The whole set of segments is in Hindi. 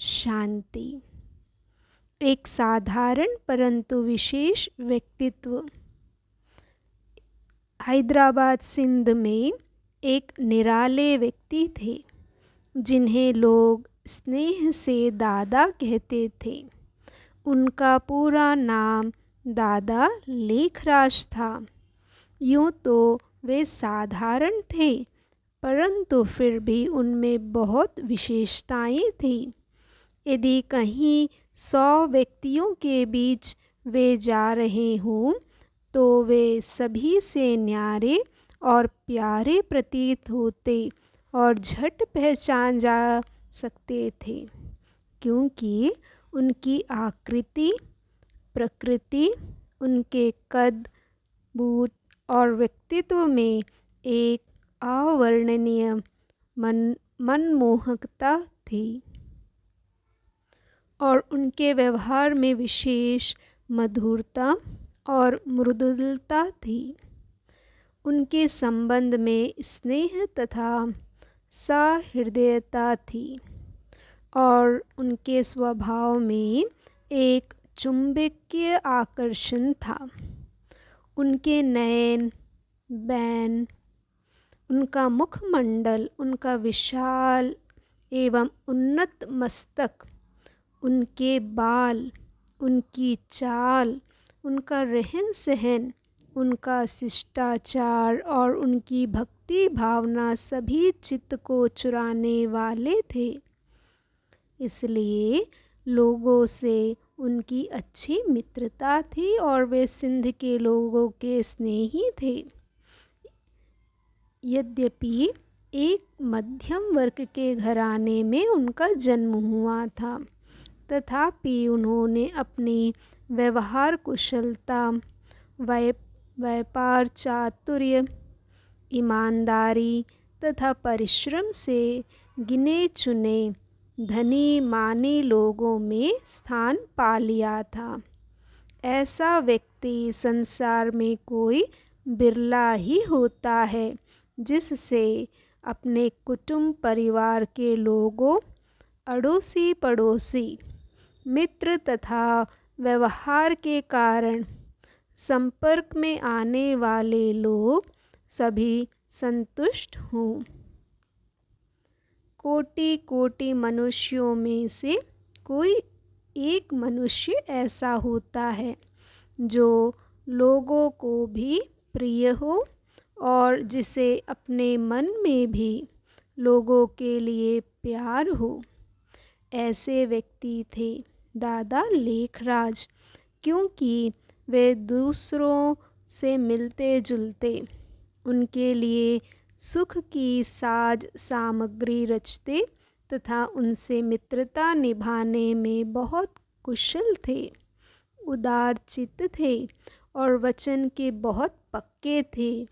शांति। एक साधारण परंतु विशेष व्यक्तित्व। हैदराबाद सिंध में एक निराले व्यक्ति थे जिन्हें लोग स्नेह से दादा कहते थे। उनका पूरा नाम दादा लेखराज था। यूँ तो वे साधारण थे, परंतु फिर भी उनमें बहुत विशेषताएं थीं। यदि कहीं 100 व्यक्तियों के बीच वे जा रहे हों तो वे सभी से न्यारे और प्यारे प्रतीत होते और झट पहचान जा सकते थे, क्योंकि उनकी आकृति, प्रकृति, उनके कद, बूट और व्यक्तित्व में एक अवर्णनीय मनमोहकता थी और उनके व्यवहार में विशेष मधुरता और मृदुलता थी। उनके संबंध में स्नेह तथा सहृदयता थी और उनके स्वभाव में एक चुंबकीय आकर्षण था। उनके नयन, बैन, उनका मुखमंडल, उनका विशाल एवं उन्नत मस्तक, उनके बाल, उनकी चाल, उनका रहन सहन, उनका शिष्टाचार और उनकी भक्ति भावना सभी चित्त को चुराने वाले थे। इसलिए लोगों से उनकी अच्छी मित्रता थी और वे सिंध के लोगों के स्नेही थे। यद्यपि एक मध्यम वर्ग के घराने में उनका जन्म हुआ था, तथापि उन्होंने अपनी व्यवहार कुशलता, व्यापार चातुर्य, ईमानदारी तथा परिश्रम से गिने चुने धनी माने लोगों में स्थान पा लिया था। ऐसा व्यक्ति संसार में कोई बिरला ही होता है जिससे अपने कुटुंब परिवार के लोगों, अड़ोसी पड़ोसी, मित्र तथा व्यवहार के कारण संपर्क में आने वाले लोग सभी संतुष्ट हों। कोटि कोटि मनुष्यों में से कोई एक मनुष्य ऐसा होता है जो लोगों को भी प्रिय हो और जिसे अपने मन में भी लोगों के लिए प्यार हो। ऐसे व्यक्ति थे दादा लेखराज, क्योंकि वे दूसरों से मिलते जुलते, उनके लिए सुख की साज सामग्री रचते तथा उनसे मित्रता निभाने में बहुत कुशल थे। उदार चित्त थे और वचन के बहुत पक्के थे।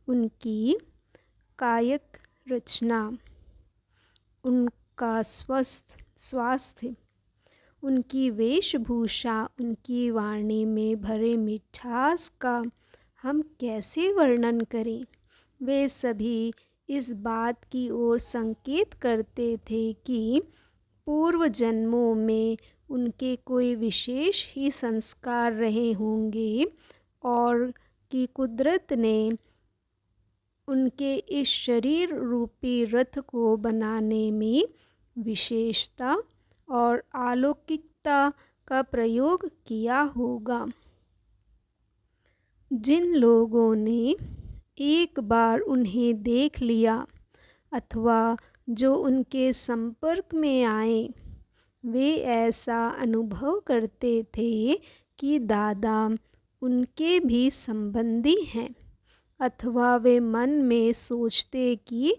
उनकी कायिक रचना, उनका स्वास्थ्य, उनकी वेशभूषा, उनकी वाणी में भरे मिठास का हम कैसे वर्णन करें। वे सभी इस बात की ओर संकेत करते थे कि पूर्व जन्मों में उनके कोई विशेष ही संस्कार रहे होंगे और कि कुदरत ने उनके इस शरीर रूपी रथ को बनाने में विशेषता और अलौकिकता का प्रयोग किया होगा। जिन लोगों ने एक बार उन्हें देख लिया अथवा जो उनके संपर्क में आए, वे ऐसा अनुभव करते थे कि दादा उनके भी संबंधी हैं, अथवा वे मन में सोचते कि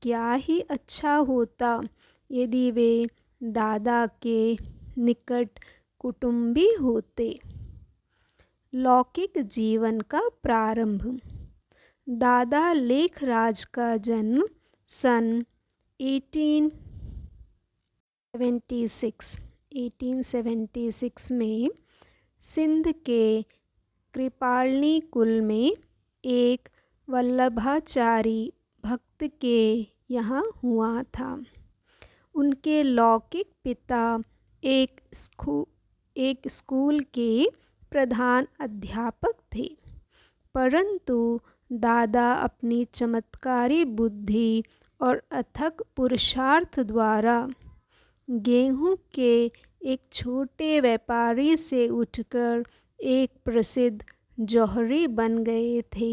क्या ही अच्छा होता यदि वे दादा के निकट कुटुंबी होते। लौकिक जीवन का प्रारंभ। दादा लेखराज का जन्म सन 1876 में सिंध के कृपालनी कुल में एक वल्लभाचारी भक्त के यहाँ हुआ था। उनके लौकिक पिता एक स्कूल के प्रधान अध्यापक थे, परंतु दादा अपनी चमत्कारी बुद्धि और अथक पुरुषार्थ द्वारा गेहूं के एक छोटे व्यापारी से उठकर एक प्रसिद्ध जौहरी बन गए थे।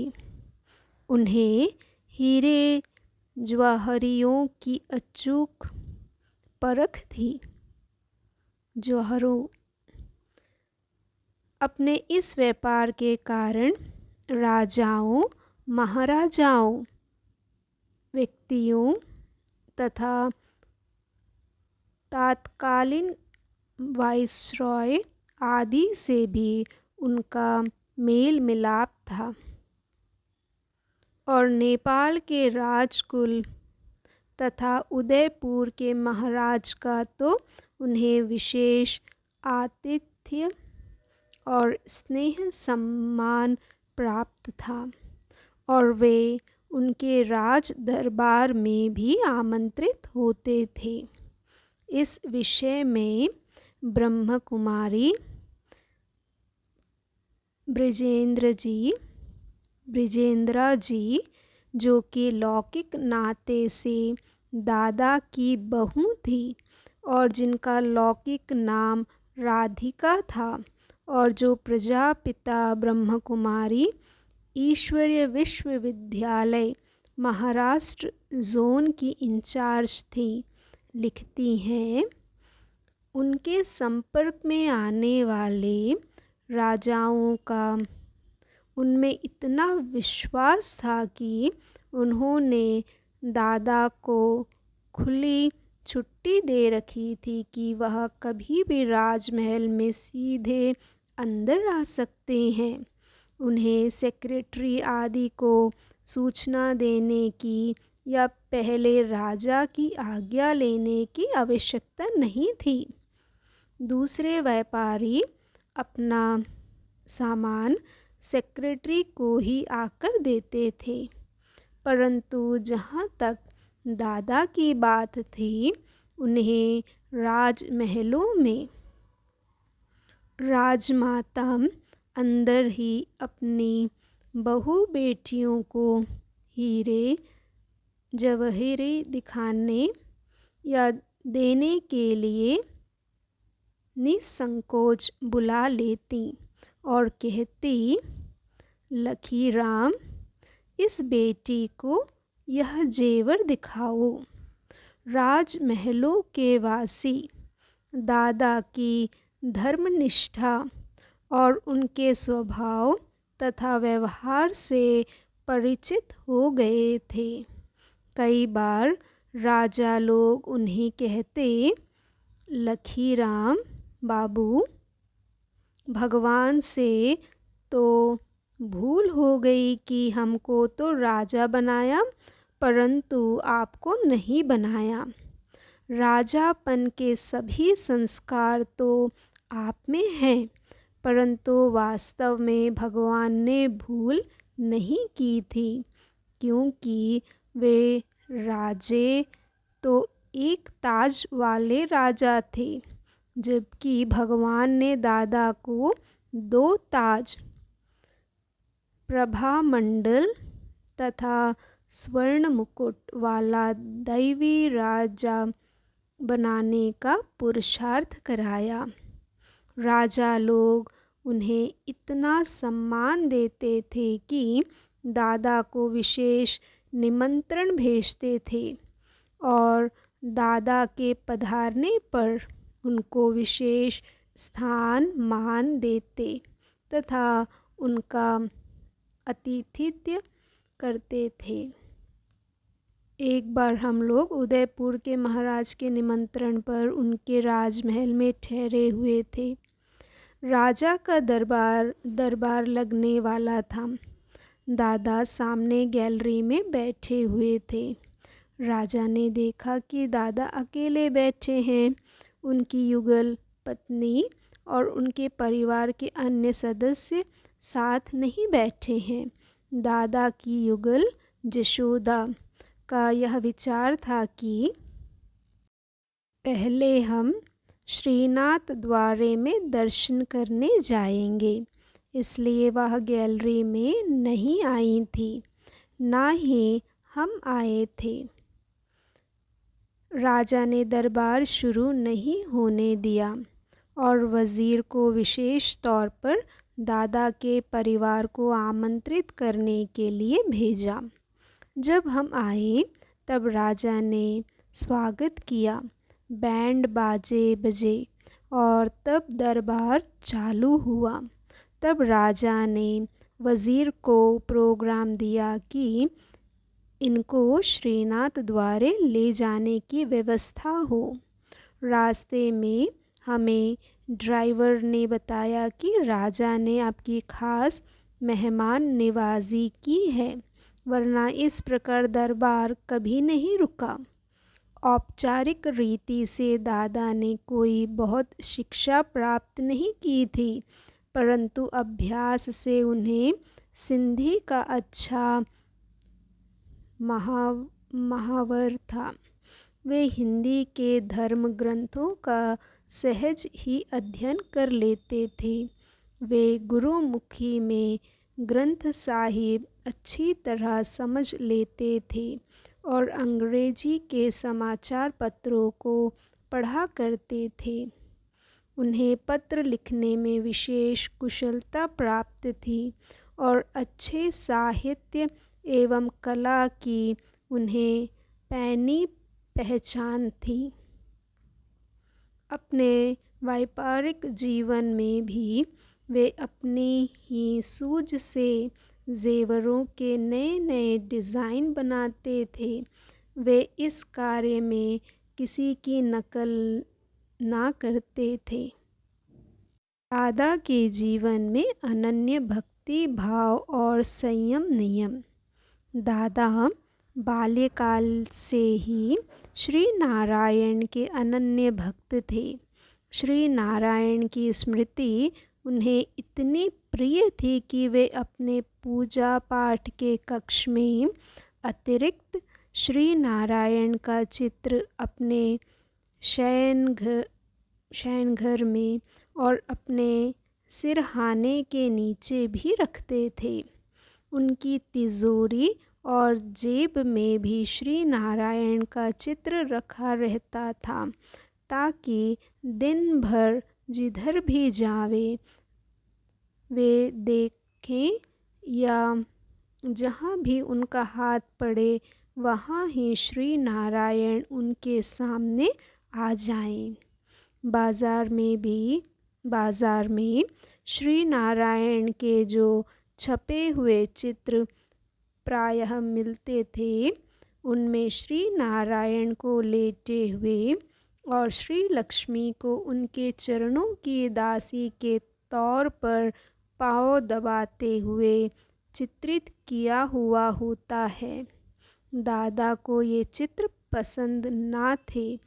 उन्हें हीरे जवाहरियों की अचूक परख थी। जौहरों अपने इस व्यापार के कारण राजाओं, महाराजाओं, व्यक्तियों तथा तत्कालीन वाइसरॉय आदि से भी उनका मेल मिलाप था और नेपाल के राजकुल तथा उदयपुर के महाराज का तो उन्हें विशेष आतिथ्य और स्नेह सम्मान प्राप्त था और वे उनके राज दरबार में भी आमंत्रित होते थे। इस विषय में ब्रह्मकुमारी ब्रिजेंद्रा जी, जो कि लौकिक नाते से दादा की बहू थी और जिनका लौकिक नाम राधिका था और जो प्रजापिता ब्रह्मकुमारी ईश्वरीय विश्वविद्यालय महाराष्ट्र जोन की इंचार्ज थी, लिखती हैं, उनके संपर्क में आने वाले राजाओं का उनमें इतना विश्वास था कि उन्होंने दादा को खुली छुट्टी दे रखी थी कि वह कभी भी राजमहल में सीधे अंदर आ सकते हैं। उन्हें सेक्रेटरी आदि को सूचना देने की या पहले राजा की आज्ञा लेने की आवश्यकता नहीं थी। दूसरे व्यापारी अपना सामान सेक्रेटरी को ही आकर देते थे, परंतु जहाँ तक दादा की बात थी, उन्हें राजमहलों में राजमाता अंदर ही अपनी बहू बेटियों को हीरे जवाहरी दिखाने या देने के लिए निसंकोच बुला लेती और कहती, लखीराम, इस बेटी को यह जेवर दिखाओ। राजमहलों के वासी दादा की धर्मनिष्ठा और उनके स्वभाव तथा व्यवहार से परिचित हो गए थे। कई बार राजा लोग उन्हें कहते, लखीराम बाबू, भगवान से तो भूल हो गई कि हमको तो राजा बनाया परंतु आपको नहीं बनाया। राजापन के सभी संस्कार तो आप में हैं, परंतु वास्तव में भगवान ने भूल नहीं की थी, क्योंकि वे राजे तो एक ताज वाले राजा थे, जबकि भगवान ने दादा को 2 ताज, प्रभामंडल तथा स्वर्ण मुकुट वाला दैवी राजा बनाने का पुरुषार्थ कराया। राजा लोग उन्हें इतना सम्मान देते थे कि दादा को विशेष निमंत्रण भेजते थे और दादा के पधारने पर उनको विशेष स्थान मान देते तथा उनका आतिथ्य करते थे। एक बार हम लोग उदयपुर के महाराज के निमंत्रण पर उनके राजमहल में ठहरे हुए थे। राजा का दरबार लगने वाला था। दादा सामने गैलरी में बैठे हुए थे। राजा ने देखा कि दादा अकेले बैठे हैं। उनकी युगल पत्नी और उनके परिवार के अन्य सदस्य साथ नहीं बैठे हैं। दादा की युगल जशोदा का यह विचार था कि पहले हम श्रीनाथ द्वारे में दर्शन करने जाएंगे, इसलिए वह गैलरी में नहीं आई थी, ना ही हम आए थे। राजा ने दरबार शुरू नहीं होने दिया और वज़ीर को विशेष तौर पर दादा के परिवार को आमंत्रित करने के लिए भेजा। जब हम आए तब राजा ने स्वागत किया, बैंड बाजे बजे और तब दरबार चालू हुआ। तब राजा ने वज़ीर को प्रोग्राम दिया कि इनको श्रीनाथ द्वारे ले जाने की व्यवस्था हो। रास्ते में हमें ड्राइवर ने बताया कि राजा ने आपकी खास मेहमान नवाजी की है, वरना इस प्रकार दरबार कभी नहीं रुका। औपचारिक रीति से दादा ने कोई बहुत शिक्षा प्राप्त नहीं की थी, परंतु अभ्यास से उन्हें सिंधी का अच्छा महावर था। वे हिंदी के धर्म ग्रंथों का सहज ही अध्ययन कर लेते थे। वे गुरुमुखी में ग्रंथ साहिब अच्छी तरह समझ लेते थे और अंग्रेजी के समाचार पत्रों को पढ़ा करते थे। उन्हें पत्र लिखने में विशेष कुशलता प्राप्त थी और अच्छे साहित्य एवं कला की उन्हें पैनी पहचान थी। अपने व्यापारिक जीवन में भी वे अपनी ही सूझ से जेवरों के नए नए डिज़ाइन बनाते थे। वे इस कार्य में किसी की नकल ना करते थे। दादा के जीवन में अनन्य भक्ति भाव और संयम नियम। दादा बाल्यकाल से ही श्री नारायण के अनन्य भक्त थे। श्री नारायण की स्मृति उन्हें इतनी प्रिय थी कि वे अपने पूजा पाठ के कक्ष में अतिरिक्त श्री नारायण का चित्र अपने शयनघर में और अपने सिरहाने के नीचे भी रखते थे। उनकी तिजोरी और जेब में भी श्री नारायण का चित्र रखा रहता था, ताकि दिन भर जिधर भी जावे वे देखें या जहाँ भी उनका हाथ पड़े वहाँ ही श्री नारायण उनके सामने आ जाएं। बाज़ार में श्री नारायण के जो छपे हुए चित्र प्रायः मिलते थे, उनमें श्री नारायण को लेटे हुए और श्री लक्ष्मी को उनके चरणों की दासी के तौर पर पाँव दबाते हुए चित्रित किया हुआ होता है। दादा को ये चित्र पसंद ना थे,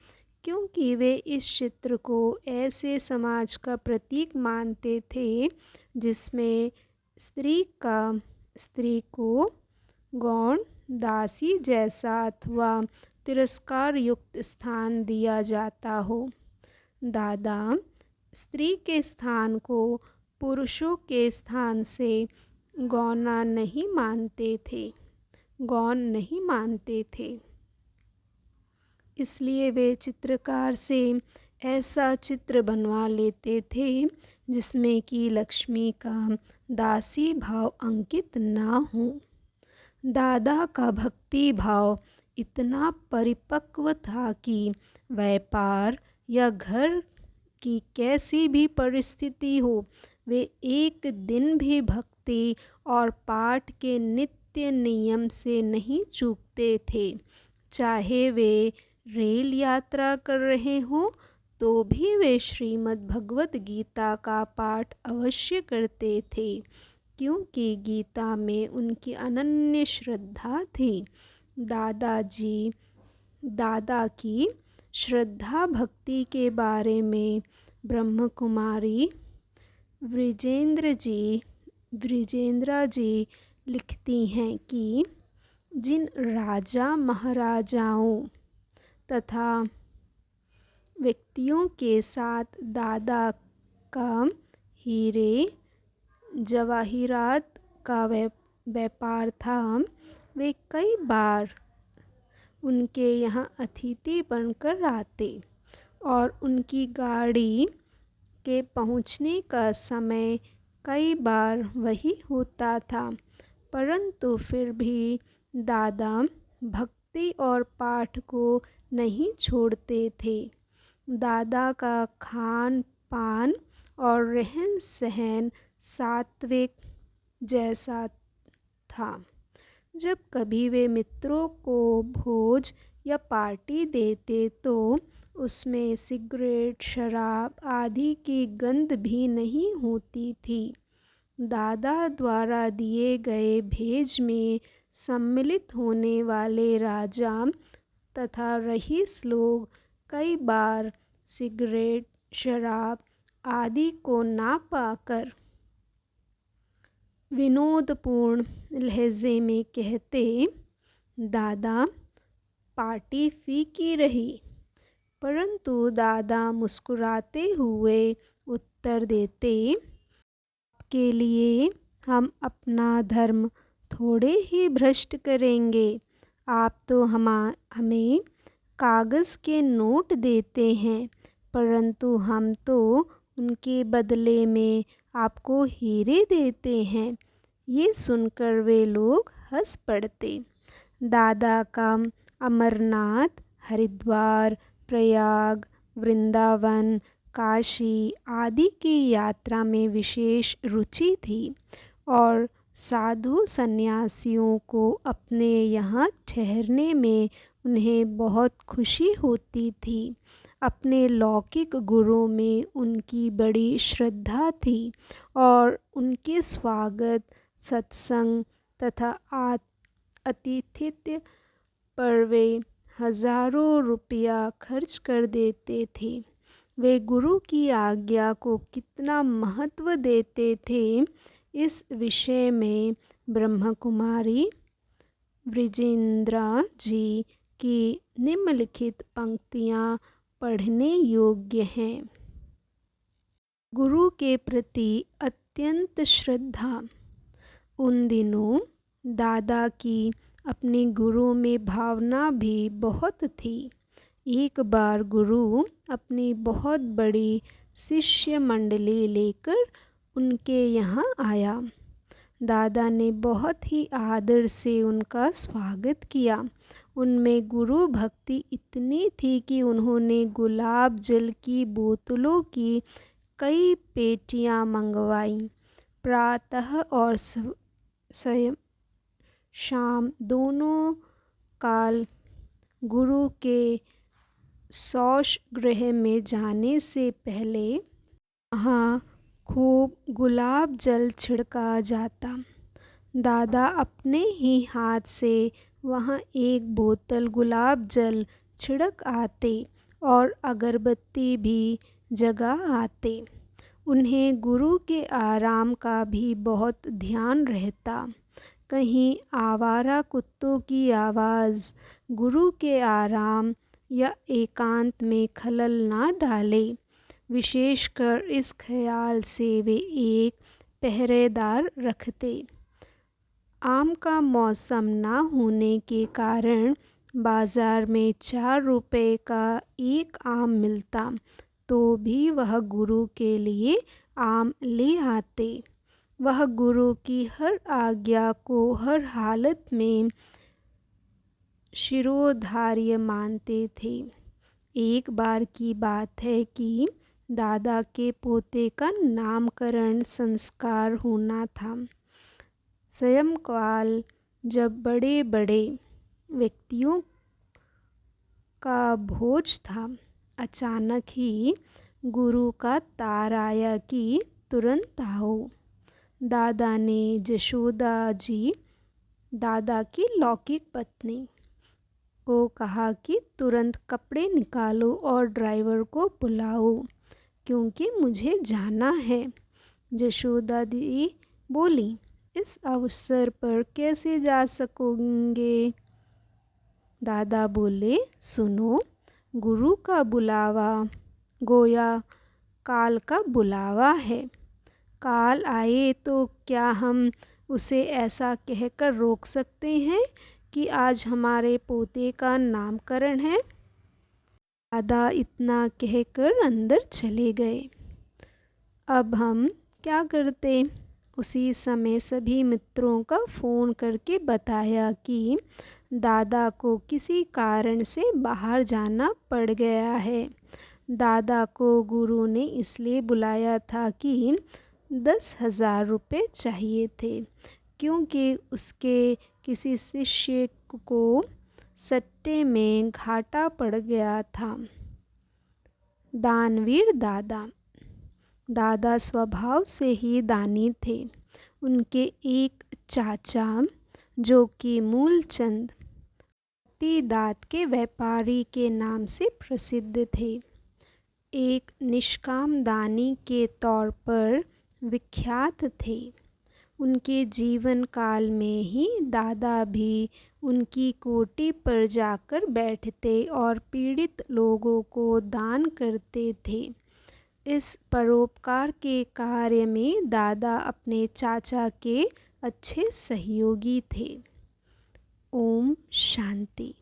क्योंकि वे इस चित्र को ऐसे समाज का प्रतीक मानते थे जिसमें स्त्री को गौण दासी जैसा अथवा तिरस्कार युक्त स्थान दिया जाता हो। दादा स्त्री के स्थान को पुरुषों के स्थान से गौण नहीं मानते थे। इसलिए वे चित्रकार से ऐसा चित्र बनवा लेते थे जिसमें कि लक्ष्मी का दासी भाव अंकित ना हो। दादा का भक्ति भाव इतना परिपक्व था कि व्यापार या घर की कैसी भी परिस्थिति हो, वे एक दिन भी भक्ति और पाठ के नित्य नियम से नहीं चूकते थे। चाहे वे रेल यात्रा कर रहे हों तो भी वे श्रीमद् भगवत गीता का पाठ अवश्य करते थे, क्योंकि गीता में उनकी अनन्य श्रद्धा थी। दादा की श्रद्धा भक्ति के बारे में ब्रह्म कुमारी विजेंद्र जी लिखती हैं कि जिन राजा महाराजाओं तथा व्यक्तियों के साथ दादा का हीरे जवाहिरात का व्यापार था। वे कई बार उनके यहाँ अतिथि बनकर आते और उनकी गाड़ी के पहुँचने का समय कई बार वही होता था, परंतु फिर भी दादा भक्ति और पाठ को नहीं छोड़ते थे। दादा का खान पान और रहन सहन सात्विक जैसा था। जब कभी वे मित्रों को भोज या पार्टी देते तो उसमें सिगरेट, शराब आदि की गंध भी नहीं होती थी। दादा द्वारा दिए गए भेज में सम्मिलित होने वाले राजा तथा रईस लोग कई बार सिगरेट, शराब आदि को ना पाकर विनोदपूर्ण लहजे में कहते, दादा पार्टी फीकी रही। परंतु दादा मुस्कुराते हुए उत्तर देते, आपके लिए हम अपना धर्म थोड़े ही भ्रष्ट करेंगे। आप तो हमें कागज़ के नोट देते हैं, परंतु हम तो उनके बदले में आपको हीरे देते हैं। ये सुनकर वे लोग हंस पड़ते। दादा का अमरनाथ, हरिद्वार, प्रयाग, वृंदावन, काशी आदि की यात्रा में विशेष रुचि थी और साधु सन्यासियों को अपने यहाँ ठहरने में उन्हें बहुत खुशी होती थी। अपने लौकिक गुरु में उनकी बड़ी श्रद्धा थी और उनके स्वागत, सत्संग तथा आतिथ्य पर वे हजारों रुपया खर्च कर देते थे। वे गुरु की आज्ञा को कितना महत्व देते थे, इस विषय में ब्रह्म कुमारी ब्रिजेंद्रा जी की निम्नलिखित पंक्तियाँ पढ़ने योग्य हैं। गुरु के प्रति अत्यंत श्रद्धा। उन दिनों दादा की अपने गुरु में भावना भी बहुत थी। एक बार गुरु अपनी बहुत बड़ी शिष्य मंडली लेकर उनके यहाँ आया। दादा ने बहुत ही आदर से उनका स्वागत किया। उनमें गुरु भक्ति इतनी थी कि उन्होंने गुलाब जल की बोतलों की कई पेटियां मंगवाईं। प्रातः और शाम दोनों काल गुरु के शौच गृह में जाने से पहले वहाँ खूब गुलाब जल छिड़का जाता। दादा अपने ही हाथ से वहाँ एक बोतल गुलाब जल छिड़क आते और अगरबत्ती भी जगा आते। उन्हें गुरु के आराम का भी बहुत ध्यान रहता। कहीं आवारा कुत्तों की आवाज़ गुरु के आराम या एकांत में खलल ना डाले। विशेषकर इस ख्याल से वे एक पहरेदार रखते। आम का मौसम ना होने के कारण बाज़ार में 4 रुपए का एक आम मिलता, तो भी वह गुरु के लिए आम ले आते। वह गुरु की हर आज्ञा को हर हालत में शिरोधार्य मानते थे। एक बार की बात है कि दादा के पोते का नामकरण संस्कार होना था। सायंकाल जब बड़े बड़े व्यक्तियों का भोज था, अचानक ही गुरु का तार आया कि तुरंत आओ। दादा ने जशोदा जी, दादा की लौकिक पत्नी, को कहा कि तुरंत कपड़े निकालो और ड्राइवर को बुलाओ, क्योंकि मुझे जाना है। जशोदा दी बोली, इस अवसर पर कैसे जा सकोगे? दादा बोले, सुनो, गुरु का बुलावा गोया काल का बुलावा है। काल आए तो क्या हम उसे ऐसा कहकर रोक सकते हैं कि आज हमारे पोते का नामकरण है? दादा इतना कहकर अंदर चले गए। अब हम क्या करते? उसी समय सभी मित्रों का फ़ोन करके बताया कि दादा को किसी कारण से बाहर जाना पड़ गया है। दादा को गुरु ने इसलिए बुलाया था कि 10,000 रुपये चाहिए थे, क्योंकि उसके किसी शिष्य को सट्टे में घाटा पड़ गया था। दानवीर दादा दादा स्वभाव से ही दानी थे। उनके एक चाचा जो कि मूलचंद दांत के व्यापारी के नाम से प्रसिद्ध थे, एक निष्काम दानी के तौर पर विख्यात थे। उनके जीवन काल में ही दादा भी उनकी कोठी पर जाकर बैठते और पीड़ित लोगों को दान करते थे। इस परोपकार के कार्य में दादा अपने चाचा के अच्छे सहयोगी थे। ओम शांति।